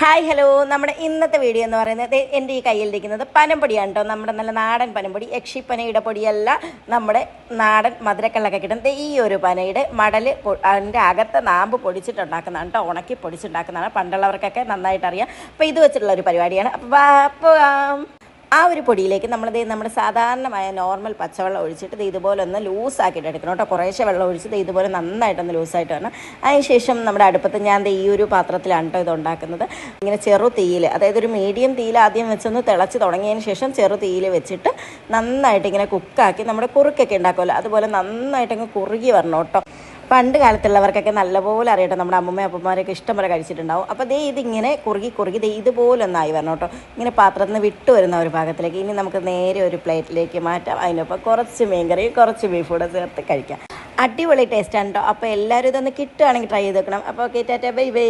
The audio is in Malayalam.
ഹായ് ഹലോ, നമ്മുടെ ഇന്നത്തെ വീഡിയോ എന്ന് പറയുന്നത് എൻ്റെ ഈ കയ്യിലിരിക്കുന്നത് പനംപൊടിയാണ് കേട്ടോ. നമ്മുടെ നല്ല നാടൻ പനംപൊടി, യക്ഷിപ്പനയുടെ പൊടിയല്ല, നമ്മുടെ നാടൻ മധുരക്കള്ളൊക്കെ കിട്ടുന്നത് ഈ ഒരു പനയുടെ മടൽ അതിൻ്റെ അകത്തെ നാമ്പ് പൊടിച്ചിട്ടുണ്ടാക്കുന്നതാണ് കേട്ടോ. ഉണക്കി പൊടിച്ചിട്ടുണ്ടാക്കുന്നതാണ്. പണ്ടുള്ളവർക്കൊക്കെ നന്നായിട്ട് അറിയാം. അപ്പോൾ ഇത് വെച്ചിട്ടുള്ള ഒരു പരിപാടിയാണ്. അപ്പോൾ ആ ഒരു പൊടിയിലേക്ക് നമ്മുടെ സാധാരണമായ നോർമൽ പച്ചവെള്ളം ഒഴിച്ചിട്ട് ഇതുപോലെ ഒന്ന് ലൂസാക്കിയിട്ട് എടുക്കണം കേട്ടോ. കുറേശ്ശെ വെള്ളം ഒഴിച്ചിട്ട് ഇതുപോലെ നന്നായിട്ടൊന്ന് ലൂസായിട്ട് വരണം. അതിനുശേഷം നമ്മുടെ അടുപ്പത്ത് ഞാൻ ഈ ഒരു പാത്രത്തിലാണ് കേട്ടോ ഇത് ഉണ്ടാക്കുന്നത്. ഇങ്ങനെ ചെറു തീയിൽ, അതായത് ഒരു മീഡിയം തീയിൽ ആദ്യം വെച്ചൊന്ന് തിളച്ച് തുടങ്ങിയതിന് ശേഷം ചെറു തീയിൽ വെച്ചിട്ട് നന്നായിട്ട് ഇങ്ങനെ കുക്കാക്കി നമ്മുടെ കുറുക്കൊക്കെ ഉണ്ടാക്കുമല്ലോ, അതുപോലെ നന്നായിട്ടങ്ങ് കുറുകി വരണം കേട്ടോ. പണ്ട് കാലത്തുള്ളവർക്കൊക്കെ നല്ലപോലെ അറിയട്ടെ, നമ്മുടെ അമ്മമ്മയും അപ്പന്മാരൊക്കെ ഇഷ്ടം പോലെ കഴിച്ചിട്ടുണ്ടാവും. അപ്പോൾ ഇതിങ്ങനെ കുറുകി ഇതുപോലെ ഒന്നായി വരണം കേട്ടോ. ഇങ്ങനെ പാത്രത്തിൽ നിന്ന് വിട്ടു വരുന്ന ഒരു ഭാഗത്തിലേക്ക് ഇനി നമുക്ക് നേരെ ഒരു പ്ലേറ്റിലേക്ക് മാറ്റാം. അതിനൊപ്പം കുറച്ച് മീൻകറി, കുറച്ച് ബീഫ് കൂടെ ചേർത്ത് കഴിക്കാം. അടിപൊളി ടേസ്റ്റാണ് കേട്ടോ. അപ്പോൾ എല്ലാവരും ഇതൊന്ന് കിട്ടുകയാണെങ്കിൽ ട്രൈ ചെയ്ത് വെക്കണം. അപ്പോൾ ഓക്കെ, ടാറ്റാ, ബൈ ബൈ.